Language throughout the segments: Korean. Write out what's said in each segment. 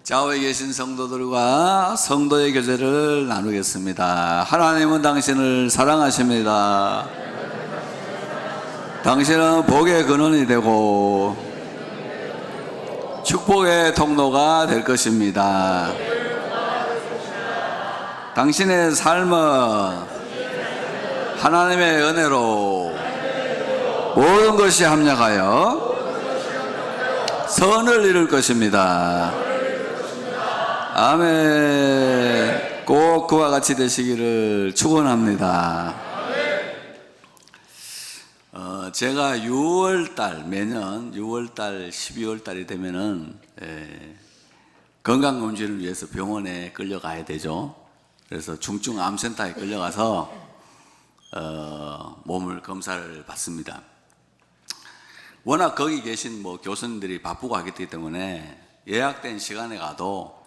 좌우에 계신 성도들과 성도의 교제를 나누겠습니다. 하나님은 당신을 사랑하십니다. 당신은 복의 근원이 되고 축복의 통로가 될 것입니다. 당신의 삶은 하나님의 은혜로 모든 것이 합력하여 선을 이룰 것입니다. 아멘. 꼭 그와 같이 되시기를 축원합니다. 제가 6월달, 매년 6월달, 12월달이 되면은 건강검진을 위해서 병원에 끌려가야 되죠. 그래서 중증암센터에 끌려가서 몸을 검사를 받습니다. 워낙 거기 계신 교수님들이 바쁘고 하기 때문에 예약된 시간에 가도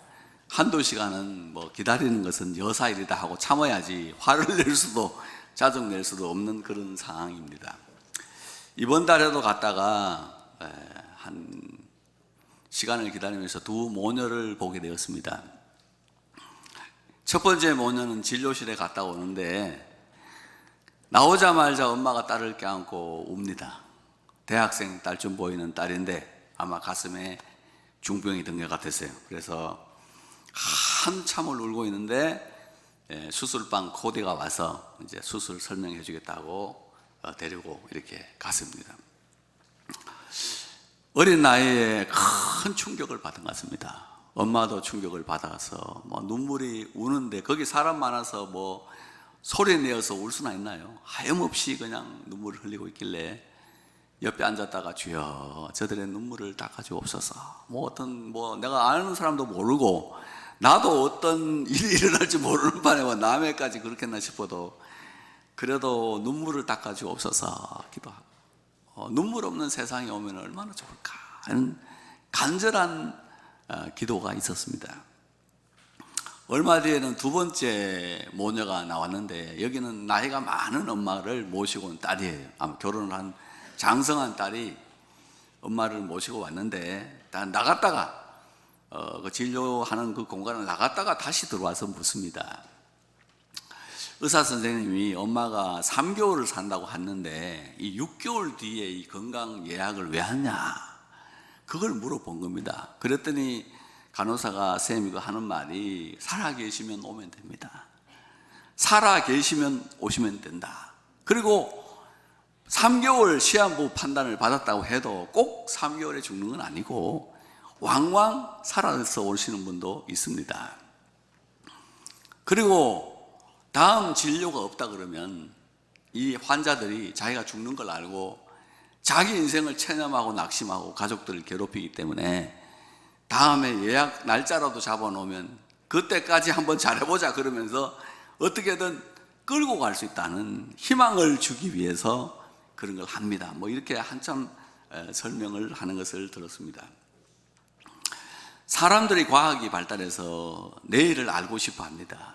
한두 시간은 기다리는 것은 여사일이다 하고 참아야지 화를 낼 수도 짜증 낼 수도 없는 그런 상황입니다. 이번 달에도 갔다가 한 시간을 기다리면서 두 모녀를 보게 되었습니다. 첫 번째 모녀는 진료실에 갔다 오는데 나오자마자 엄마가 딸을 껴안고 웁니다. 대학생 딸쯤 보이는 딸인데 아마 가슴에 중병이 든 것 같았어요. 그래서 한참을 울고 있는데 수술방 코디가 와서 이제 수술 설명해 주겠다고 데리고 이렇게 갔습니다. 어린 나이에 큰 충격을 받은 것 같습니다. 엄마도 충격을 받아서 눈물이 우는데 거기 사람 많아서 소리 내어서 울 수나 있나요? 하염없이 그냥 눈물을 흘리고 있길래 옆에 앉았다가 주여 저들의 눈물을 닦아주옵소서. 내가 아는 사람도 모르고 나도 어떤 일이 일어날지 모르는 판에 남해까지 그렇겠나 싶어도 그래도 눈물을 닦아주옵소서 기도하고 눈물 없는 세상이 오면 얼마나 좋을까 하는 간절한 기도가 있었습니다. 얼마 뒤에는 두 번째 모녀가 나왔는데 여기는 나이가 많은 엄마를 모시고 온 딸이에요. 아마 결혼을 한 장성한 딸이 엄마를 모시고 왔는데 나갔다가 그 진료하는 그 공간을 나갔다가 다시 들어와서 묻습니다. 의사 선생님이 엄마가 3개월을 산다고 했는데 이 6개월 뒤에 이 건강 예약을 왜 하냐 그걸 물어본 겁니다. 그랬더니 간호사가 쌤이 하는 말이 살아계시면 오면 됩니다. 살아계시면 오시면 된다. 그리고 3개월 시한부 판단을 받았다고 해도 꼭 3개월에 죽는 건 아니고 왕왕 살아서 오시는 분도 있습니다. 그리고 다음 진료가 없다 그러면 이 환자들이 자기가 죽는 걸 알고 자기 인생을 체념하고 낙심하고 가족들을 괴롭히기 때문에 다음에 예약 날짜라도 잡아놓으면 그때까지 한번 잘해보자 그러면서 어떻게든 끌고 갈 수 있다는 희망을 주기 위해서 그런 걸 합니다. 이렇게 한참 설명을 하는 것을 들었습니다. 사람들이 과학이 발달해서 내일을 알고 싶어 합니다.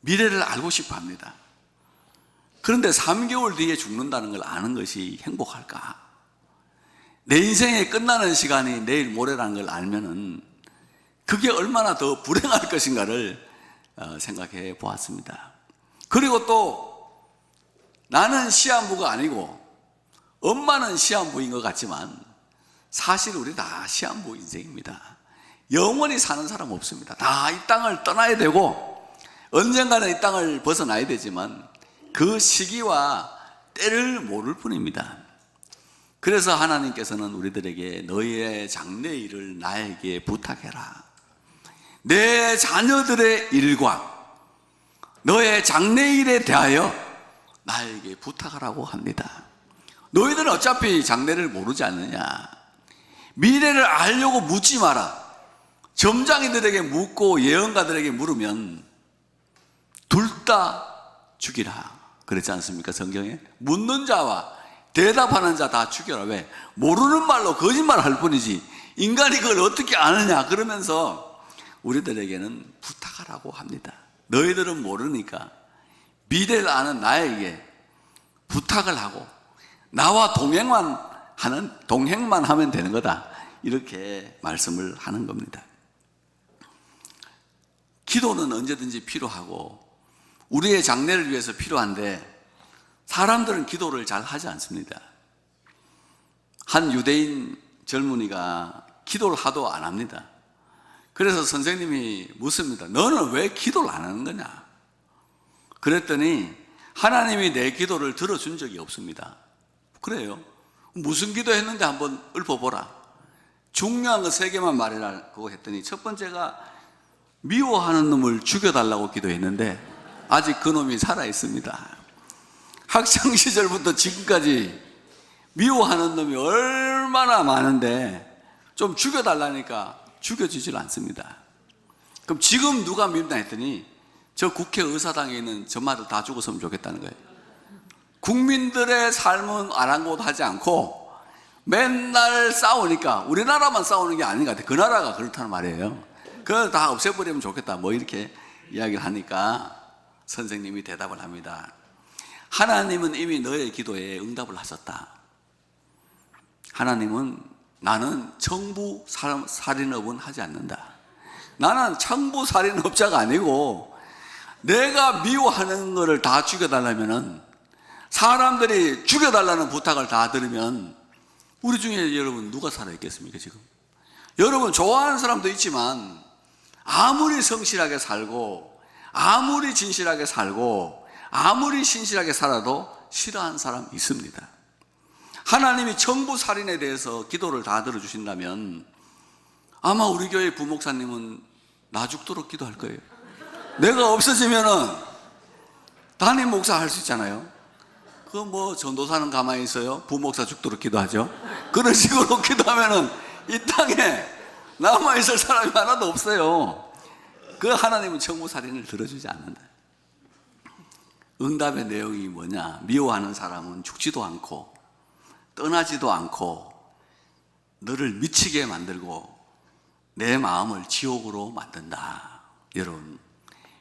미래를 알고 싶어 합니다. 그런데 3개월 뒤에 죽는다는 걸 아는 것이 행복할까? 내 인생의 끝나는 시간이 내일 모레라는 걸 알면은 그게 얼마나 더 불행할 것인가를 생각해 보았습니다. 그리고 또 나는 시한부가 아니고 엄마는 시한부인 것 같지만 사실 우리 다 시한부 인생입니다. 영원히 사는 사람 없습니다. 다 이 땅을 떠나야 되고 언젠가는 이 땅을 벗어나야 되지만 그 시기와 때를 모를 뿐입니다. 그래서 하나님께서는 우리들에게 너희의 장래일을 나에게 부탁해라. 내 자녀들의 일과 너의 장래일에 대하여 나에게 부탁하라고 합니다. 너희들은 어차피 장래를 모르지 않느냐. 미래를 알려고 묻지 마라. 점장이들에게 묻고 예언가들에게 물으면 둘 다 죽이라 그랬지 않습니까? 성경에 묻는 자와 대답하는 자 다 죽여라. 왜? 모르는 말로 거짓말 할 뿐이지 인간이 그걸 어떻게 아느냐 그러면서 우리들에게는 부탁하라고 합니다. 너희들은 모르니까 미래를 아는 나에게 부탁을 하고 나와 동행만 하면 되는 거다. 이렇게 말씀을 하는 겁니다. 기도는 언제든지 필요하고 우리의 장래를 위해서 필요한데 사람들은 기도를 잘 하지 않습니다. 한 유대인 젊은이가 기도를 하도 안 합니다. 그래서 선생님이 묻습니다. 너는 왜 기도를 안 하는 거냐? 그랬더니 하나님이 내 기도를 들어준 적이 없습니다. 그래요. 무슨 기도했는데 한번 읊어보라. 중요한 거 3개만 말해라고 했더니 첫 번째가 미워하는 놈을 죽여달라고 기도했는데 아직 그 놈이 살아있습니다. 학창시절부터 지금까지 미워하는 놈이 얼마나 많은데 좀 죽여달라니까 죽여주질 않습니다. 그럼 지금 누가 밉나 했더니 저 국회의사당에 있는 저마들 다 죽었으면 좋겠다는 거예요. 국민들의 삶은 아랑곳하지 않고 맨날 싸우니까 우리나라만 싸우는 게 아닌 것 같아요. 그 나라가 그렇다는 말이에요. 그걸 다 없애버리면 좋겠다 뭐 이렇게 이야기를 하니까 선생님이 대답을 합니다. 하나님은 이미 너의 기도에 응답을 하셨다. 하나님은 나는 청부 살인업은 하지 않는다. 나는 청부 살인업자가 아니고 내가 미워하는 것을 다 죽여달라면은 사람들이 죽여달라는 부탁을 다 들으면 우리 중에 여러분 누가 살아있겠습니까 지금? 여러분 좋아하는 사람도 있지만 아무리 성실하게 살고 아무리 진실하게 살고 아무리 신실하게 살아도 싫어하는 사람 있습니다. 하나님이 청부살인에 대해서 기도를 다 들어주신다면 아마 우리 교회 부목사님은 나 죽도록 기도할 거예요. 내가 없어지면은 담임 목사 할 수 있잖아요. 그 뭐 전도사는 가만히 있어요. 부목사 죽도록 기도하죠. 그런 식으로 기도하면은 이 땅에 남아있을 사람이 하나도 없어요. 그 하나님은 청부살인을 들어주지 않는다. 응답의 내용이 뭐냐? 미워하는 사람은 죽지도 않고 떠나지도 않고 너를 미치게 만들고 내 마음을 지옥으로 만든다. 여러분,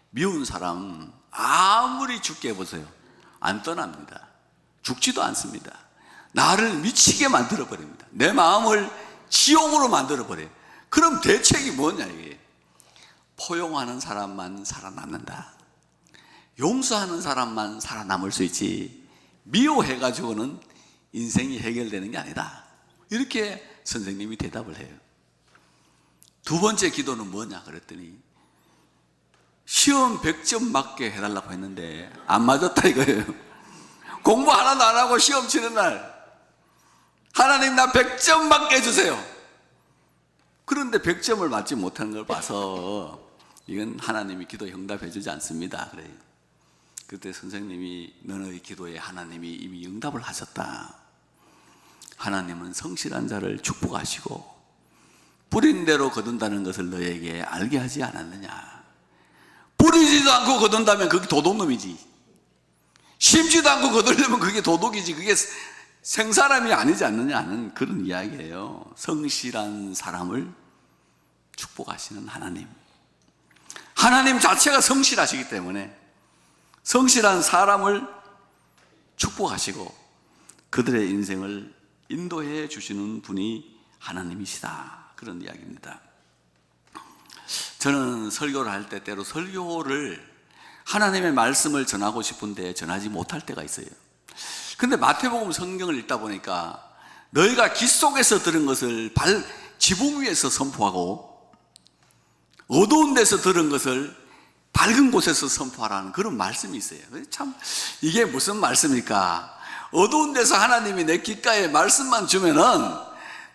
미운 사람 아무리 죽게 해보세요. 안 떠납니다. 죽지도 않습니다. 나를 미치게 만들어버립니다. 내 마음을 지옥으로 만들어버려요. 그럼 대책이 뭐냐 이게? 포용하는 사람만 살아남는다. 용서하는 사람만 살아남을 수 있지 미워해가지고는 인생이 해결되는 게 아니다. 이렇게 선생님이 대답을 해요. 두 번째 기도는 뭐냐 그랬더니 시험 100점 맞게 해달라고 했는데 안 맞았다 이거예요. 공부 하나도 안 하고 시험 치는 날 하나님 나 100점 맞게 해주세요. 그런데 100점을 맞지 못한 걸 봐서 이건 하나님이 기도 응답해 주지 않습니다. 그래요. 그때 선생님이 너의 기도에 하나님이 이미 응답을 하셨다. 하나님은 성실한 자를 축복하시고 뿌린 대로 거둔다는 것을 너에게 알게 하지 않았느냐. 뿌리지도 않고 거둔다면 그게 도둑놈이지. 심지도 않고 거두려면 그게 도둑이지. 그게 생사람이 아니지 않느냐는 그런 이야기예요. 성실한 사람을 축복하시는 하나님. 하나님 자체가 성실하시기 때문에 성실한 사람을 축복하시고 그들의 인생을 인도해 주시는 분이 하나님이시다. 그런 이야기입니다. 저는 설교를 할 때 때로 설교를 하나님의 말씀을 전하고 싶은데 전하지 못할 때가 있어요. 근데 마태복음 성경을 읽다 보니까 너희가 깃 속에서 들은 것을 지붕 위에서 선포하고 어두운 데서 들은 것을 밝은 곳에서 선포하라는 그런 말씀이 있어요. 참 이게 무슨 말씀일까? 어두운 데서 하나님이 내 귓가에 말씀만 주면은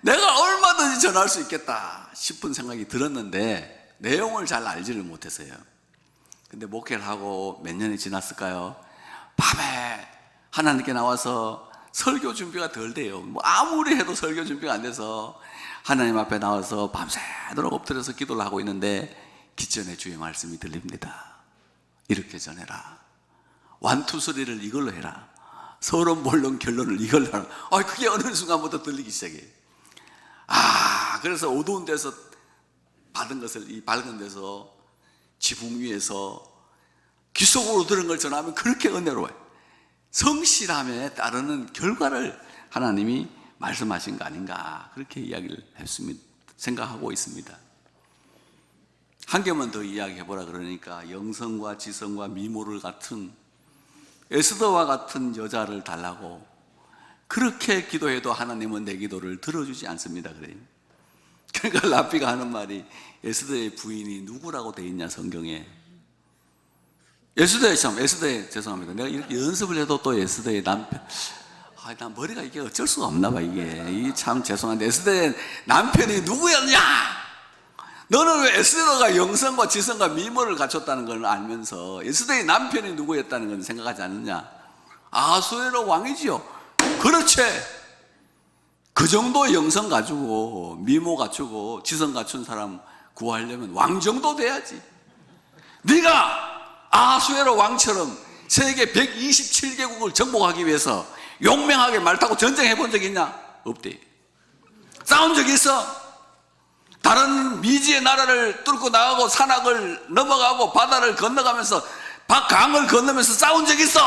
내가 얼마든지 전할 수 있겠다 싶은 생각이 들었는데 내용을 잘 알지를 못했어요. 근데 목회를 하고 몇 년이 지났을까요? 밤에 하나님께 나와서 설교 준비가 덜 돼요. 뭐 아무리 해도 설교 준비가 안 돼서 하나님 앞에 나와서 밤새도록 엎드려서 기도를 하고 있는데 기전에 주의 말씀이 들립니다. 이렇게 전해라. 완투소리를 이걸로 해라. 서론 본론 결론을 이걸로 하라. 그게 어느 순간부터 들리기 시작해요. 그래서 어두운 데서 받은 것을 이 밝은 데서 지붕 위에서 귀 속으로 들은 걸 전하면 그렇게 은혜로워요. 성실함에 따르는 결과를 하나님이 말씀하신 거 아닌가 그렇게 이야기를 했습니다. 생각하고 있습니다. 한 개만 더 이야기해보라 그러니까 영성과 지성과 미모를 같은 에스더와 같은 여자를 달라고 그렇게 기도해도 하나님은 내 기도를 들어주지 않습니다. 그래요. 그러니까 랍비가 하는 말이 에스더의 부인이 누구라고 돼 있냐 성경에. 에스더의 죄송합니다. 내가 이렇게 연습을 해도 또 에스더의 남편. 나 머리가 이게 어쩔 수가 없나 봐 이게 참 죄송한데 에스더의 남편이 누구였냐? 너는 왜 에스더가 영성과 지성과 미모를 갖췄다는 걸 알면서 에스더의 남편이 누구였다는 건 생각하지 않느냐? 아수에로 왕이지요. 그렇지. 그 정도 영성 가지고 미모 갖추고 지성 갖춘 사람 구하려면 왕 정도 돼야지. 네가 아수에로 왕처럼 세계 127개국을 정복하기 위해서 용맹하게 말 타고 전쟁해 본 적 있냐? 없대. 싸운 적 있어? 다른 미지의 나라를 뚫고 나가고 산악을 넘어가고 바다를 건너가면서 강을 건너면서 싸운 적 있어?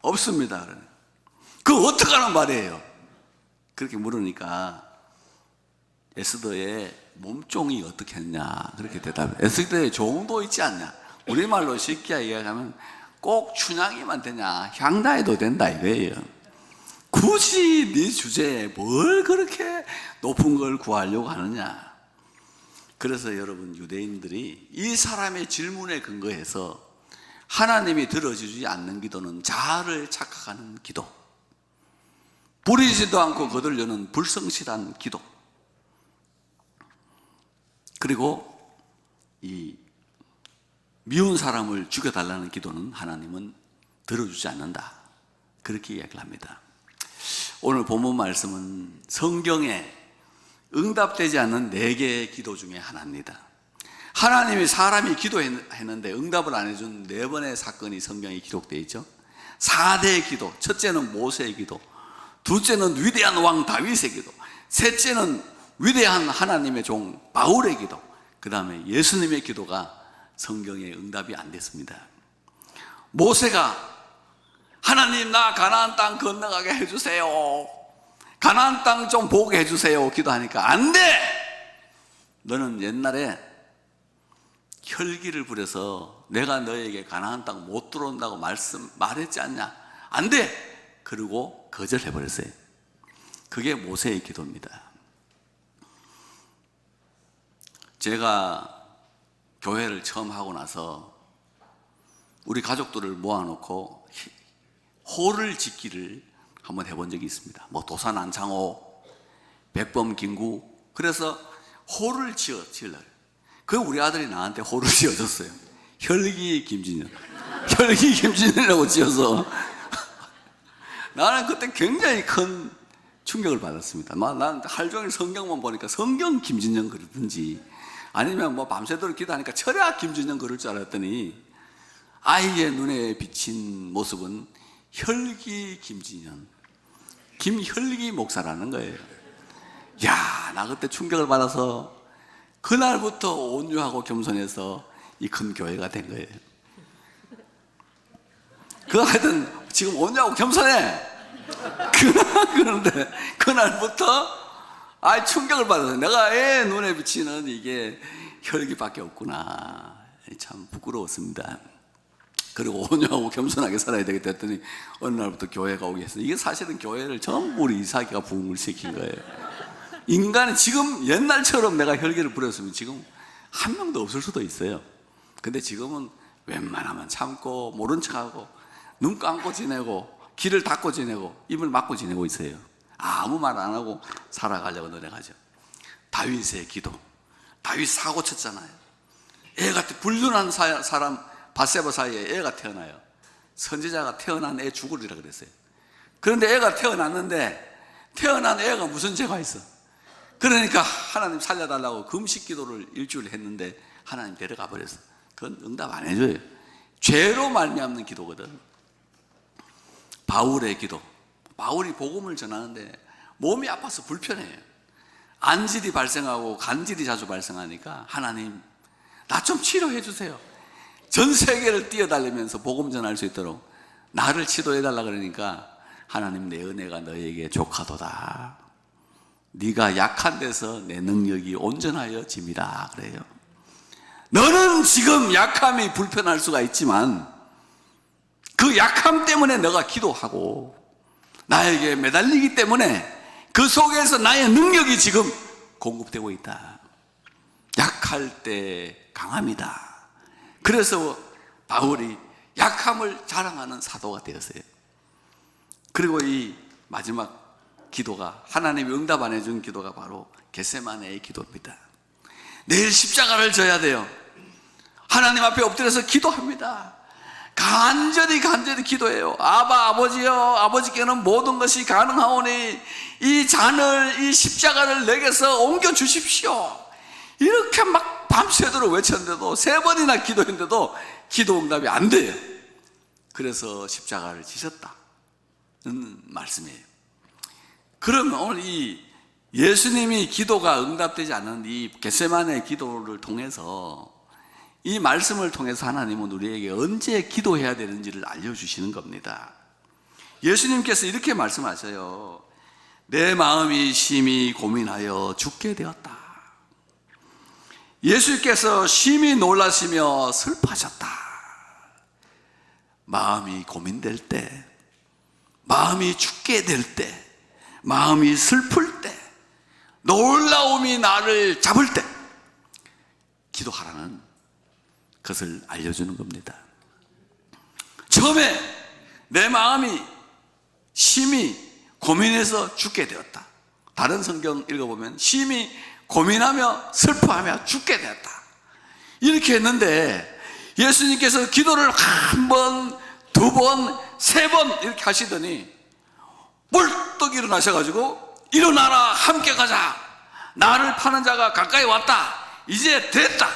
없습니다. 그거 어떡하는 말이에요? 그렇게 물으니까 에스더의 몸종이 어떻게 했냐 그렇게 대답해. 에스더의 종도 있지 않냐? 우리말로 쉽게 이야기하면 꼭 춘향이만 되냐? 향나해도 된다 이거예요. 굳이 네 주제에 뭘 그렇게 높은 걸 구하려고 하느냐? 그래서 여러분 유대인들이 이 사람의 질문에 근거해서 하나님이 들어주지 않는 기도는 자아를 착각하는 기도, 부리지도 않고 거들려는 불성실한 기도, 그리고 이 미운 사람을 죽여달라는 기도는 하나님은 들어주지 않는다 그렇게 이야기를 합니다. 오늘 본문 말씀은 성경에 응답되지 않는 4개의 기도 중에 하나입니다. 하나님이 사람이 기도했는데 응답을 안 해준 4번의 사건이 성경에 기록되어 있죠. 4대의 기도, 첫째는 모세의 기도, 둘째는 위대한 왕 다윗의 기도, 셋째는 위대한 하나님의 종 바울의 기도, 그 다음에 예수님의 기도가 성경에 응답이 안 됐습니다. 모세가 하나님 나 가나안 땅 건너가게 해주세요, 가나안 땅 좀 보게 해주세요 기도하니까 안 돼! 너는 옛날에 혈기를 부려서 내가 너에게 가나안 땅 못 들어온다고 말했지 않냐? 안 돼! 그리고 거절해버렸어요. 그게 모세의 기도입니다. 제가 교회를 처음 하고 나서 우리 가족들을 모아놓고 호를 짓기를 한번 해본 적이 있습니다. 뭐 도산 안창호, 백범 김구, 그래서 호를 지으려고. 그 우리 아들이 나한테 호를 지어줬어요. 혈기 김진현, 혈기 김진현이라고 지어서 나는 그때 굉장히 큰 충격을 받았습니다. 난 하루 종일 성경만 보니까 성경 김진현 그러든지 아니면 뭐 밤새도록 기도하니까 철야 김진현 그럴 줄 알았더니 아이의 눈에 비친 모습은 혈기 김진현, 김혈기 목사라는 거예요. 야, 나 그때 충격을 받아서 그날부터 온유하고 겸손해서 이 큰 교회가 된 거예요. 하여튼 지금 온유하고 겸손해. 그런데 그날부터 충격을 받았어요. 내가 애 눈에 비치는 이게 혈기밖에 없구나. 참 부끄러웠습니다. 그리고 온유하고 겸손하게 살아야 되겠다 했더니 어느 날부터 교회가 오게 했어요. 이게 사실은 교회를 전부 우리 이삭이가 부흥을 시킨 거예요. 인간이 지금 옛날처럼 내가 혈기를 부렸으면 지금 한 명도 없을 수도 있어요. 근데 지금은 웬만하면 참고 모른 척하고 눈 감고 지내고 귀를 닫고 지내고 입을 막고 지내고 있어요. 아무 말 안 하고 살아가려고 노력하죠. 다윗의 기도. 다윗 사고 쳤잖아요. 애가 불륜한 사람 밧세바 사이에 애가 태어나요. 선지자가 태어난 애 죽으리라 그랬어요. 그런데 애가 태어났는데 태어난 애가 무슨 죄가 있어? 그러니까 하나님 살려달라고 금식 기도를 일주일 했는데 하나님 데려가 버렸어. 그건 응답 안 해줘요. 죄로 말미암는 기도거든. 바울의 기도. 바울이 복음을 전하는데 몸이 아파서 불편해요. 안질이 발생하고 간질이 자주 발생하니까 하나님 나 좀 치료해 주세요. 전 세계를 뛰어다니면서 복음 전할 수 있도록 나를 치료해 달라 그러니까 하나님 내 은혜가 너에게 족하도다. 네가 약한 데서 내 능력이 온전하여 짐이다 그래요. 너는 지금 약함이 불편할 수가 있지만 그 약함 때문에 너가 기도하고 나에게 매달리기 때문에 그 속에서 나의 능력이 지금 공급되고 있다. 약할 때 강함이다. 그래서 바울이 약함을 자랑하는 사도가 되었어요. 그리고 이 마지막 기도가, 하나님이 응답 안 해준 기도가 바로 겟세마네의 기도입니다. 내일 십자가를 져야 돼요. 하나님 앞에 엎드려서 기도합니다. 간절히 기도해요. 아버지여, 아버지께는 모든 것이 가능하오니 이 잔을, 이 십자가를 내게서 옮겨 주십시오. 이렇게 막 밤새도록 외쳤는데도, 3번이나 기도했는데도 기도 응답이 안 돼요. 그래서 십자가를 지셨다는 말씀이에요. 그러면 오늘 이 예수님이 기도가 응답되지 않은 이 겟세마네 기도를 통해서, 이 말씀을 통해서 하나님은 우리에게 언제 기도해야 되는지를 알려주시는 겁니다. 예수님께서 이렇게 말씀하셔요. 내 마음이 심히 고민하여 죽게 되었다. 예수께서 심히 놀라시며 슬퍼하셨다. 마음이 고민될 때, 마음이 죽게 될 때, 마음이 슬플 때, 놀라움이 나를 잡을 때 기도하라는 것을 알려주는 겁니다. 처음에 내 마음이 심히 고민해서 죽게 되었다. 다른 성경 읽어보면 심히 고민하며 슬퍼하며 죽게 되었다. 이렇게 했는데 예수님께서 기도를 1번, 2번, 3번 이렇게 하시더니 벌떡 일어나셔가지고 일어나라, 함께 가자. 나를 파는 자가 가까이 왔다. 이제 됐다.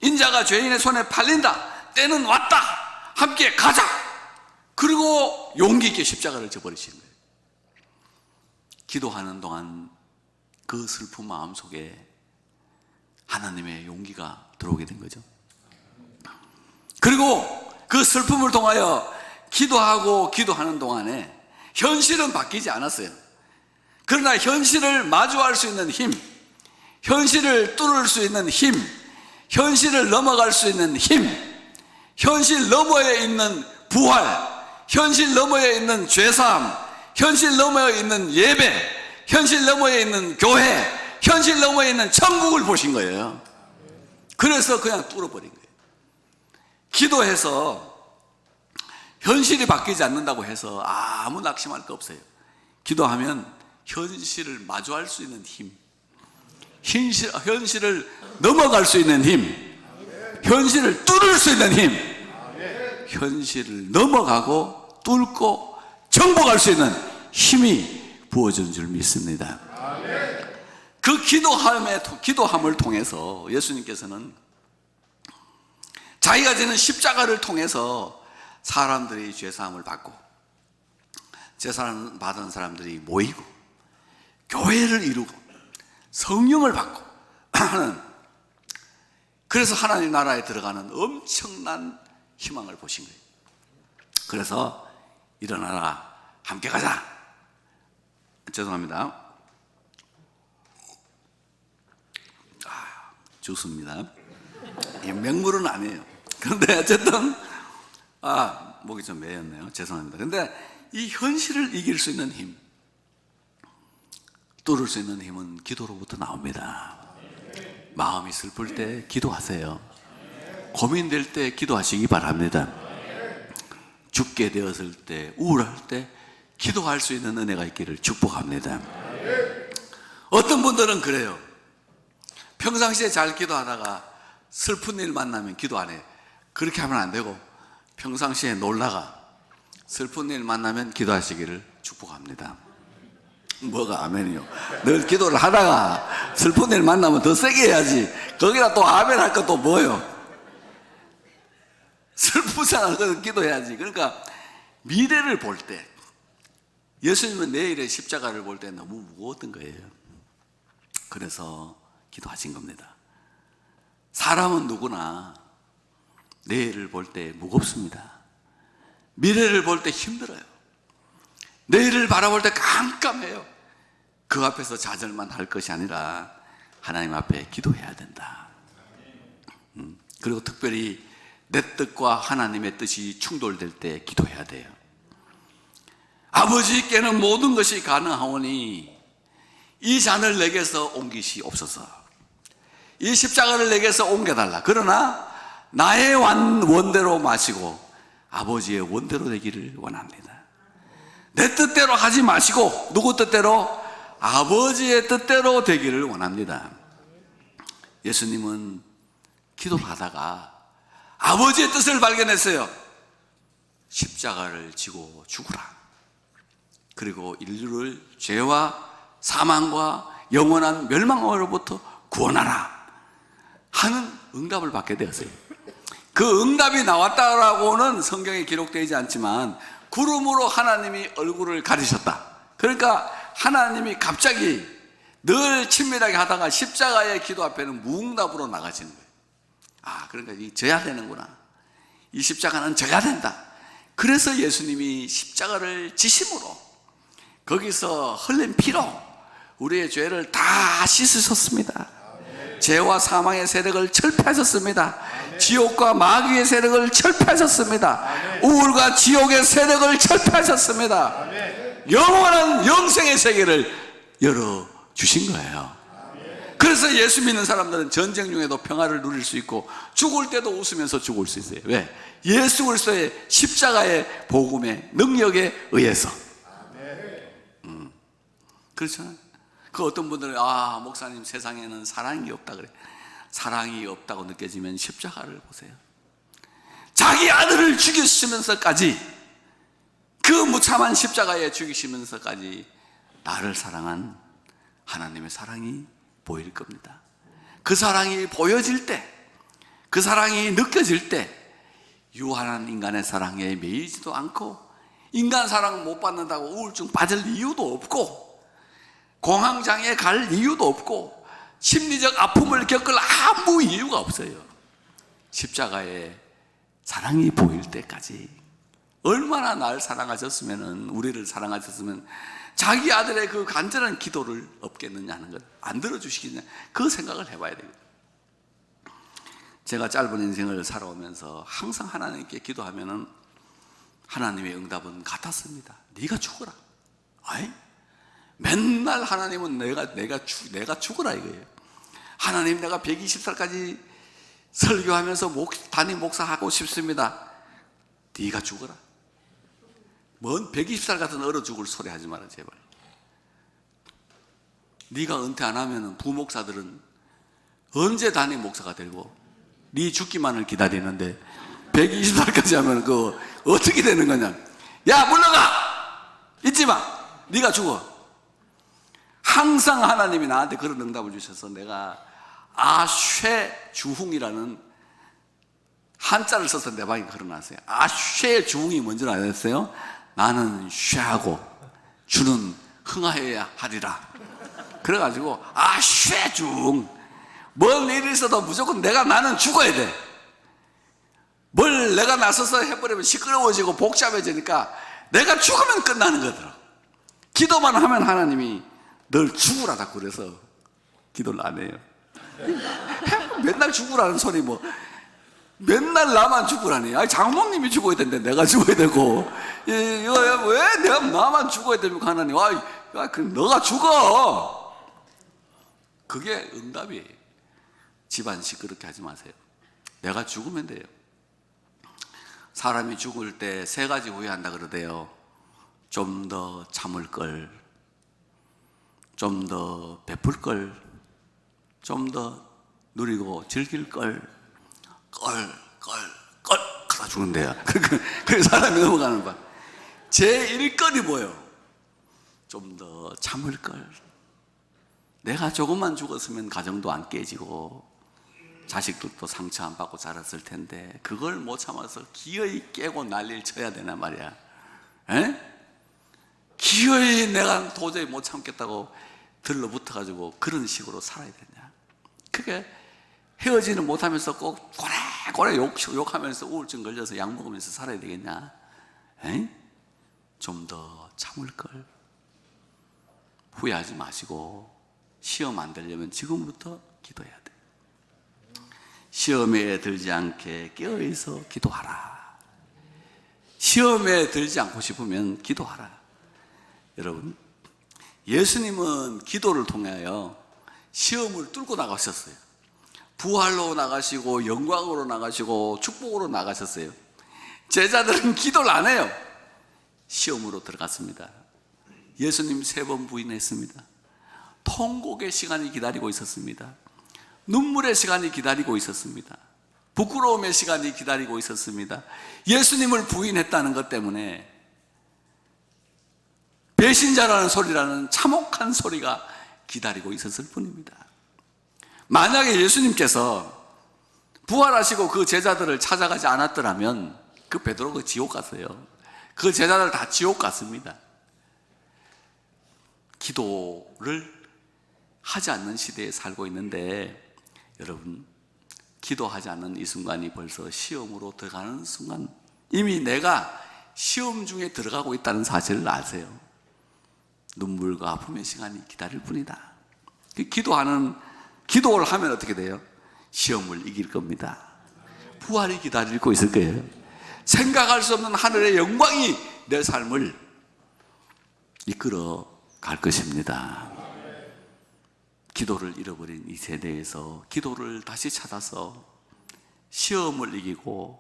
인자가 죄인의 손에 팔린다. 때는 왔다. 함께 가자. 그리고 용기 있게 십자가를 져버리시는 거예요. 기도하는 동안 그 슬픈 마음 속에 하나님의 용기가 들어오게 된 거죠. 그리고 그 슬픔을 통하여 기도하고 기도하는 동안에 현실은 바뀌지 않았어요. 그러나 현실을 마주할 수 있는 힘, 현실을 뚫을 수 있는 힘, 현실을 넘어갈 수 있는 힘, 현실 너머에 있는 부활, 현실 너머에 있는 죄사함, 현실 너머에 있는 예배, 현실 너머에 있는 교회, 현실 너머에 있는 천국을 보신 거예요. 그래서 그냥 뚫어버린 거예요. 기도해서 현실이 바뀌지 않는다고 해서 아무 낙심할 거 없어요. 기도하면 현실을 마주할 수 있는 힘, 현실을 넘어갈 수 있는 힘, 현실을 뚫을 수 있는 힘, 현실을 넘어가고 뚫고 정복할 수 있는 힘이 부어진 줄 믿습니다. 그 기도함을 통해서 예수님께서는 자기가 지는 십자가를 통해서 사람들이 죄사함을 받고 죄사함 받은 사람들이 모이고 교회를 이루고 성령을 받고 하는, 그래서 하나님 나라에 들어가는 엄청난 희망을 보신 거예요. 그래서 일어나라, 함께 가자. 죄송합니다. 주스입니다. 맹물은 아니에요. 그런데 어쨌든 목이 좀 메였네요. 죄송합니다. 그런데 이 현실을 이길 수 있는 힘, 뚫을 수 있는 힘은 기도로부터 나옵니다. 마음이 슬플 때 기도하세요. 고민될 때 기도하시기 바랍니다. 죽게 되었을 때, 우울할 때 기도할 수 있는 은혜가 있기를 축복합니다. 어떤 분들은 그래요. 평상시에 잘 기도하다가 슬픈 일 만나면 기도 안 해요. 그렇게 하면 안 되고 평상시에 놀다가 슬픈 일 만나면 기도하시기를 축복합니다. 뭐가 아멘이요? 늘 기도를 하다가 슬픈 일 만나면 더 세게 해야지. 거기다 또 아멘 할 것도 뭐요? 슬프잖아. 그래서 기도해야지. 그러니까 미래를 볼 때, 예수님은 내일의 십자가를 볼 때 너무 무거웠던 거예요. 그래서 기도하신 겁니다. 사람은 누구나 내일을 볼 때 무겁습니다. 미래를 볼 때 힘들어요. 내일을 바라볼 때 깜깜해요. 그 앞에서 좌절만 할 것이 아니라 하나님 앞에 기도해야 된다. 그리고 특별히 내 뜻과 하나님의 뜻이 충돌될 때 기도해야 돼요. 아버지께는 모든 것이 가능하오니 이 잔을 내게서 옮기시옵소서. 이 십자가를 내게서 옮겨달라. 그러나 나의 원대로 마시고 아버지의 원대로 되기를 원합니다. 내 뜻대로 하지 마시고 누구 뜻대로? 아버지의 뜻대로 되기를 원합니다. 예수님은 기도하다가 아버지의 뜻을 발견했어요. 십자가를 지고 죽으라. 그리고 인류를 죄와 사망과 영원한 멸망으로부터 구원하라 하는 응답을 받게 되었어요. 그 응답이 나왔다라고는 성경에 기록되지 않지만 구름으로 하나님이 얼굴을 가리셨다. 그러니까 하나님이 갑자기 늘 친밀하게 하다가 십자가의 기도 앞에는 무응답으로 나가시는 거예요. 그러니까 이 져야 되는구나. 이 십자가는 져야 된다. 그래서 예수님이 십자가를 지심으로 거기서 흘린 피로 우리의 죄를 다 씻으셨습니다. 죄와 사망의 세력을 철폐하셨습니다. 지옥과 마귀의 세력을 철폐하셨습니다. 우울과 지옥의 세력을 철폐하셨습니다. 영원한 영생의 세계를 열어주신 거예요. 그래서 예수 믿는 사람들은 전쟁 중에도 평화를 누릴 수 있고 죽을 때도 웃으면서 죽을 수 있어요. 왜? 예수 그리스도의 십자가의 복음의 능력에 의해서. 그렇잖아요. 그 어떤 분들은 목사님 세상에는 사랑이 없다 그래. 사랑이 없다고 느껴지면 십자가를 보세요. 자기 아들을 죽이시면서까지 그 무참한 십자가에 죽이시면서까지 나를 사랑한 하나님의 사랑이 보일 겁니다. 그 사랑이 보여질 때, 그 사랑이 느껴질 때 유한한 인간의 사랑에 매이지도 않고 인간 사랑 못 받는다고 우울증 빠질 이유도 없고 공황장애 갈 이유도 없고 심리적 아픔을 겪을 아무 이유가 없어요. 십자가의 사랑이 보일 때까지 얼마나 날 사랑하셨으면, 우리를 사랑하셨으면 자기 아들의 그 간절한 기도를 없겠느냐 하는 것, 안 들어주시겠냐, 그 생각을 해봐야 되겠다. 제가 짧은 인생을 살아오면서 항상 하나님께 기도하면은 하나님의 응답은 같았습니다. 네가 죽어라. 맨날 하나님은 내가 죽어라 이거예요. 하나님, 내가 120살까지 설교하면서 담임 목사하고 싶습니다. 네가 죽어라. 뭔 120살 같은 얼어 죽을 소리 하지 마라 제발. 네가 은퇴 안 하면 부목사들은 언제 담임 목사가 되고 네 죽기만을 기다리는데 120살까지 하면 그 어떻게 되는 거냐. 야 물러가. 잊지 마. 네가 죽어. 항상 하나님이 나한테 그런 응답을 주셔서 내가 아쉐주흥이라는 한자를 써서 내 방에 걸어놨어요. 아쉐주흥이 뭔지 알았어요? 나는 쉐하고 주는 흥하여야 하리라. 그래가지고 아쉐주흥, 뭔 일이 있어도 무조건 나는 죽어야 돼. 뭘 내가 나서서 해버리면 시끄러워지고 복잡해지니까 내가 죽으면 끝나는 거더라. 기도만 하면 하나님이 널 죽으라 자꾸 그래서 기도를 안 해요. 맨날 죽으라는 소리 맨날 나만 죽으라니. 장모님이 죽어야 되는데 내가 죽어야 되고, 이거 왜 내가 나만 죽어야 됩니까 하나님? 그럼 너가 죽어. 그게 응답이에요. 집안 시끄럽게 하지 마세요. 내가 죽으면 돼요. 사람이 죽을 때 3가지 후회한다 그러대요. 좀 더 참을 걸, 좀 더 베풀 걸, 좀 더 누리고 즐길 걸, 하다 죽는데요. 그 사람이 넘어가는 바. 제 일거리 뭐예요? 좀 더 참을 걸. 내가 조금만 죽었으면 가정도 안 깨지고 자식들도 상처 안 받고 자랐을 텐데 그걸 못 참아서 기어이 깨고 난리를 쳐야 되나 말이야. 기어이 내가 도저히 못 참겠다고 들러붙어가지고 그런 식으로 살아야 되냐. 그게 헤어지는 못하면서 꼭 고래 욕하면서 우울증 걸려서 약 먹으면서 살아야 되겠냐. 좀 더 참을 걸. 후회하지 마시고 시험 안 되려면 지금부터 기도해야 돼. 시험에 들지 않게 깨어있어 기도하라. 시험에 들지 않고 싶으면 기도하라. 여러분, 예수님은 기도를 통하여 시험을 뚫고 나가셨어요. 부활로 나가시고 영광으로 나가시고 축복으로 나가셨어요. 제자들은 기도를 안 해요. 시험으로 들어갔습니다. 예수님 3번 부인했습니다. 통곡의 시간이 기다리고 있었습니다. 눈물의 시간이 기다리고 있었습니다. 부끄러움의 시간이 기다리고 있었습니다. 예수님을 부인했다는 것 때문에 배신자라는 소리라는 참혹한 소리가 기다리고 있었을 뿐입니다. 만약에 예수님께서 부활하시고 그 제자들을 찾아가지 않았더라면 그 베드로가 지옥 갔어요. 그 제자들 다 지옥 갔습니다. 기도를 하지 않는 시대에 살고 있는데, 여러분, 기도하지 않는 이 순간이 벌써 시험으로 들어가는 순간, 이미 내가 시험 중에 들어가고 있다는 사실을 아세요. 눈물과 아픔의 시간이 기다릴 뿐이다. 기도를 하면 어떻게 돼요? 시험을 이길 겁니다. 부활이 기다리고 있을 거예요. 생각할 수 없는 하늘의 영광이 내 삶을 이끌어 갈 것입니다. 기도를 잃어버린 이 세대에서 기도를 다시 찾아서 시험을 이기고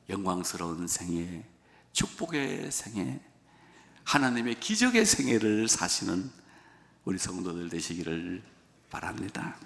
영광스러운 생애, 축복의 생애, 하나님의 기적의 생애를 사시는 우리 성도들 되시기를 바랍니다.